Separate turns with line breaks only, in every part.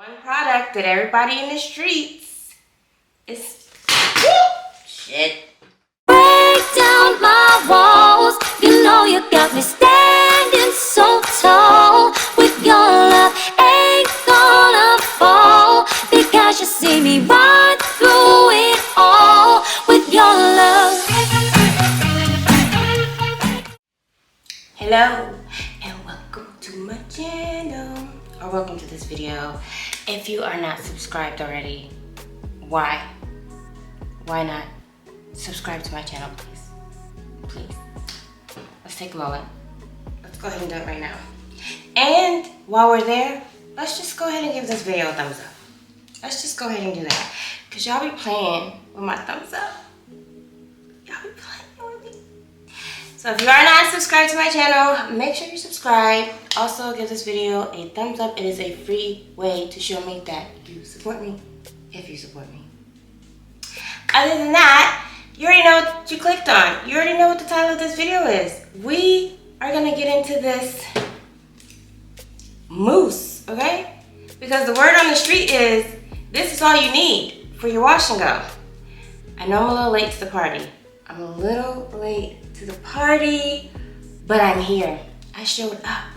One product that everybody in the streets is shit.
Break down my walls. You know you got me standing so tall. With your love, ain't gonna fall. Because you see me right through it all. With your love.
Hello and welcome to my channel, or welcome to this video. If you are not subscribed already, why not subscribe to my channel, please. Let's take a moment. Let's go ahead and do it right now. And while we're there, let's just go ahead and give this video a thumbs up. Let's just go ahead and do that, because y'all be playing with my thumbs up. Y'all be playing with me. So if you are not subscribed to my channel, make sure you subscribe. Also, give this video a thumbs up. It is a free way to show me that you support me, if you support me. Other than that, you already know what you clicked on. You already know what the title of this video is. We are gonna get into this mousse, okay? Because the word on the street is, this is all you need for your wash and go. I know I'm a little late to the party. I'm a little late to the party, but I'm here. I showed up.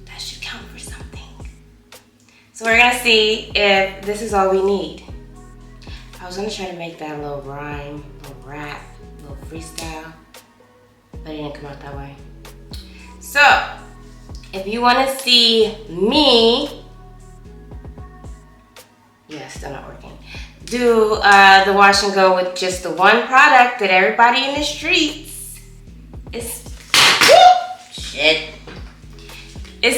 That should count for something. So we're gonna see if this is all we need. I was gonna try to make that a little rhyme, a little rap, a little freestyle, but it didn't come out that way. So, if you wanna see me, yeah, still not working, do the wash and go with just the one product that everybody in the streets is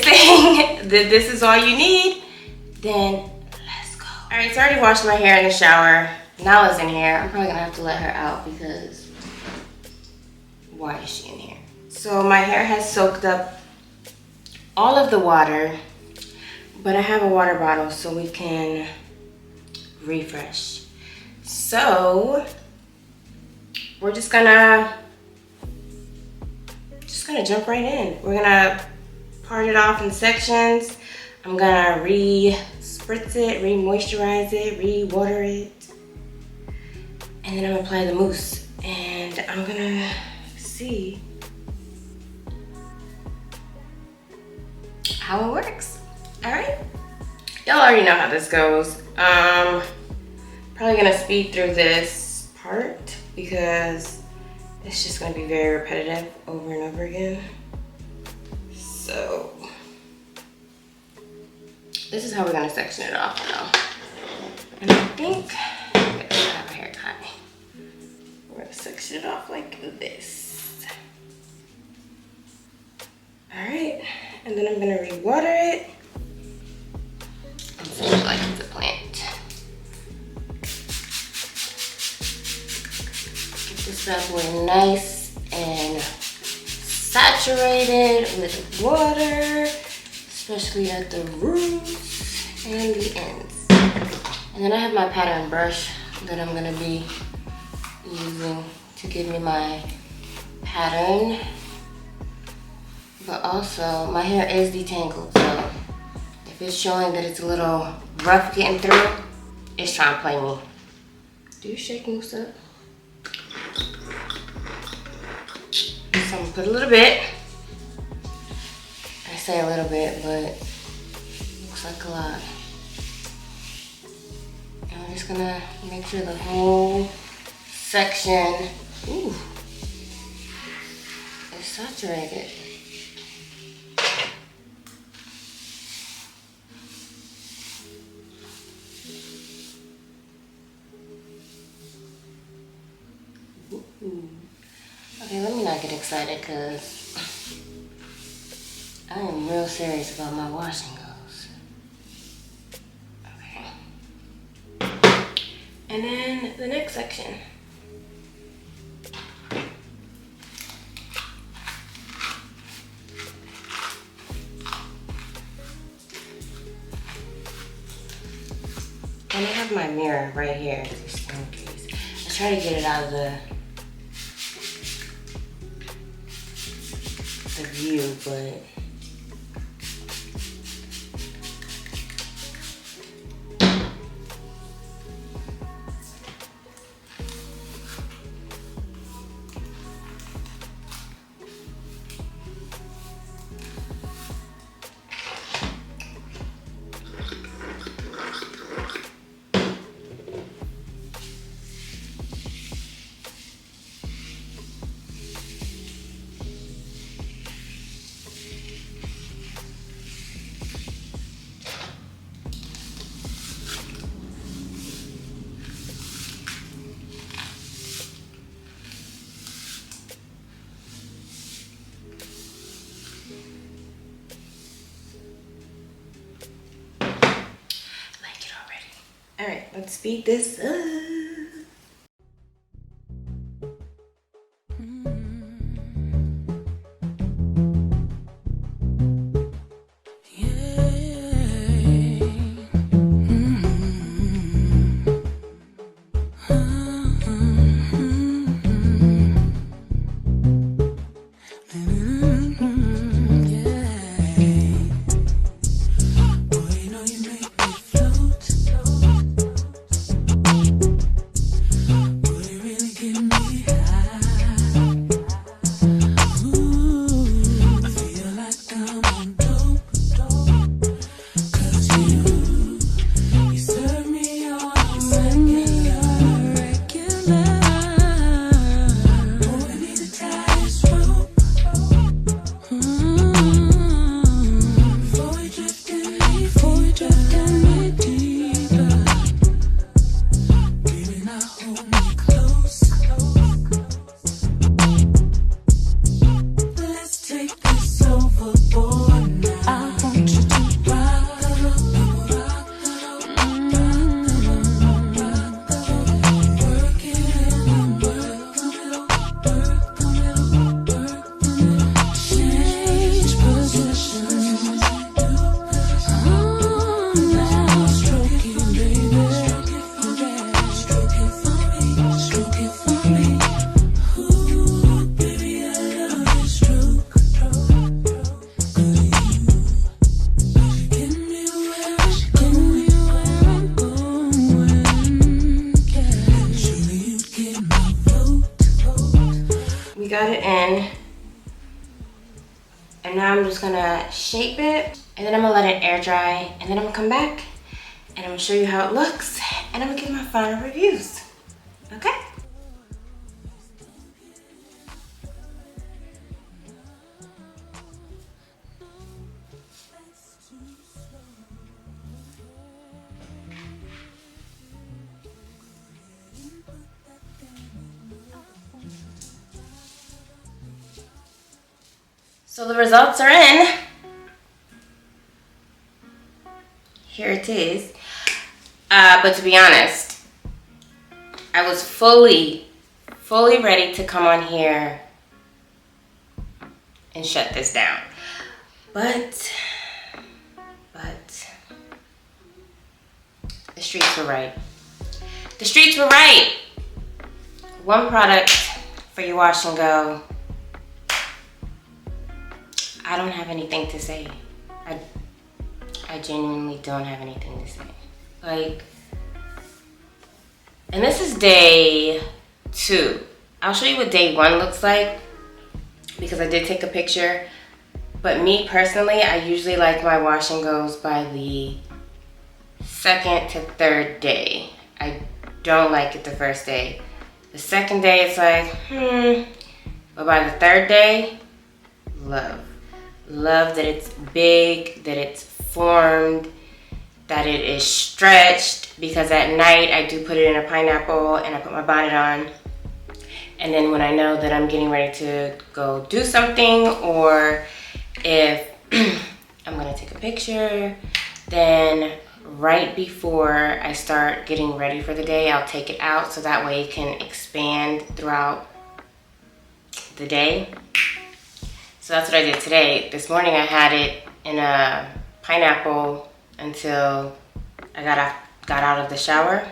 saying that this is all you need, then let's go. All right, so I already washed my hair in the shower. Nala's in here. I'm probably gonna have to let her out because why is she in here? So my hair has soaked up all of the water, but I have a water bottle so we can refresh. So we're just gonna jump right in. We're gonna part it off in sections. I'm gonna re-spritz it, re-moisturize it, re-water it, and then I'm gonna apply the mousse, and I'm gonna see how it works. All right, y'all already know how this goes. Probably gonna speed through this part because it's just gonna be very repetitive over and over again. So this is how we're gonna section it off now. And I think I'm gonna have a hair tie. We're gonna section it off like this. All right, and then I'm gonna re-water it. It looks like it's a plant. Get this bad boy nice and saturated with water, especially at the roots and the ends. And then I have my pattern brush that I'm gonna be using to give me my pattern. But also, my hair is detangled, so if it's showing that it's a little rough getting through, it's trying to play me. Do you shake mousse up? So I'm gonna put a little bit. I say a little bit, but it looks like a lot. And I'm just gonna make sure the whole section, ooh, is saturated. Okay, let me not get excited because I am real serious about my washing goes. Okay. And then the next section. And I have my mirror right here, just in case. I try to get it out of the view, but All right, let's speed this up. We got it in, and now I'm just gonna shape it, and then I'm gonna let it air dry, and then I'm gonna come back and I'm gonna show you how it looks, and I'm gonna give my final reviews. Okay? So the results are in. Here it is. But to be honest, I was fully ready to come on here and shut this down. But the streets were right. The streets were right. One product for your wash and go. I don't have anything to say. I genuinely don't have anything to say. Like, and this is day 2. I'll show you what day 1 looks like because I did take a picture. But me personally, I usually like my wash and goes by the 2nd to 3rd day. I don't like it the first day. The 2nd day, it's like, But by the 3rd day, love. Love that it's big, that it's formed, that it is stretched, because at night I do put it in a pineapple and I put my bonnet on. And then when I know that I'm getting ready to go do something, or if I'm gonna take a picture, then right before I start getting ready for the day, I'll take it out so that way it can expand throughout the day. So that's what I did today. This morning I had it in a pineapple until I got out of the shower.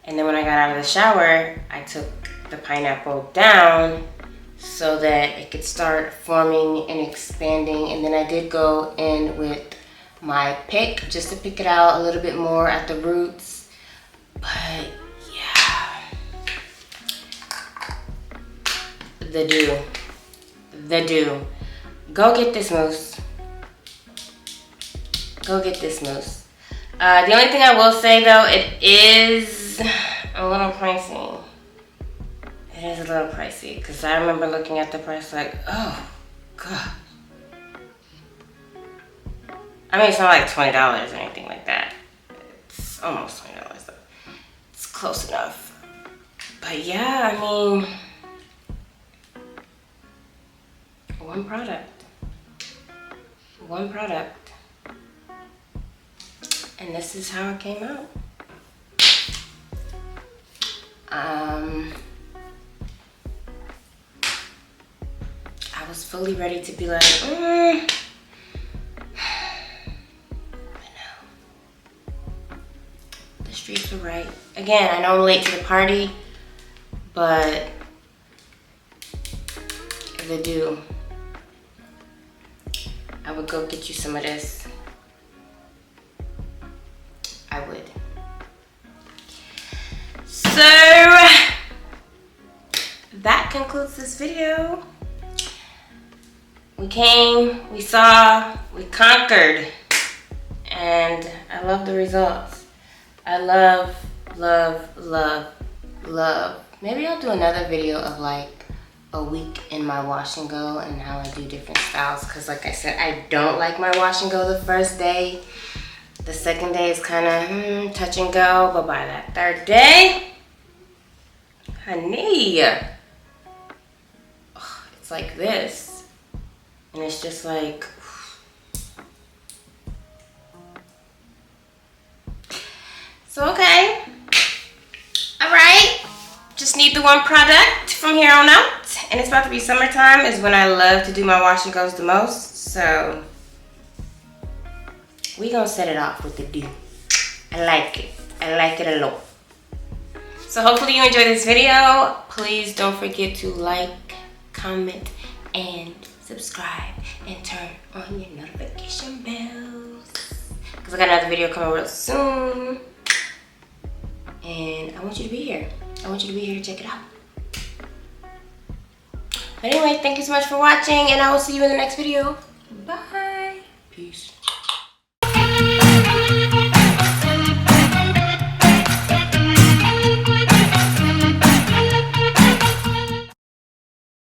And then when I got out of the shower, I took the pineapple down so that it could start forming and expanding. And then I did go in with my pick just to pick it out a little bit more at the roots. But yeah, the Doux. Go get this mousse. Go get this mousse. The only thing I will say though, it is a little pricey. It is a little pricey because I remember looking at the price like, oh God. I mean, it's not like $20 or anything like that. It's almost $20 though. It's close enough. But yeah, I mean, one product, and this is how it came out. I was fully ready to be like, I know. The streets were right. Again, I know I'm late to the party, but if I do, I would go get you some of this. I would. So that concludes this video. We came, we saw, we conquered, and I love the results. I love, love, love, love. Maybe I'll do another video of like a week in my wash and go and how I do different styles, because like I said, I don't like my wash and go the first day. The second day is kind of touch and go, but by that third day, honey, it's like this. And it's just like, so okay, all right. Just need the one product from here on out. And it's about to be summertime is when I love to do my wash and goes the most. So we gonna set it off with the Doux. I like it. I like it a lot. So hopefully you enjoyed this video. Please don't forget to like, comment, and subscribe. And turn on your notification bells. Because I got another video coming real soon. And I want you to be here. I want you to be here to check it out. But anyway, thank you so much for watching. And I will see you in the next video. Bye. Peace.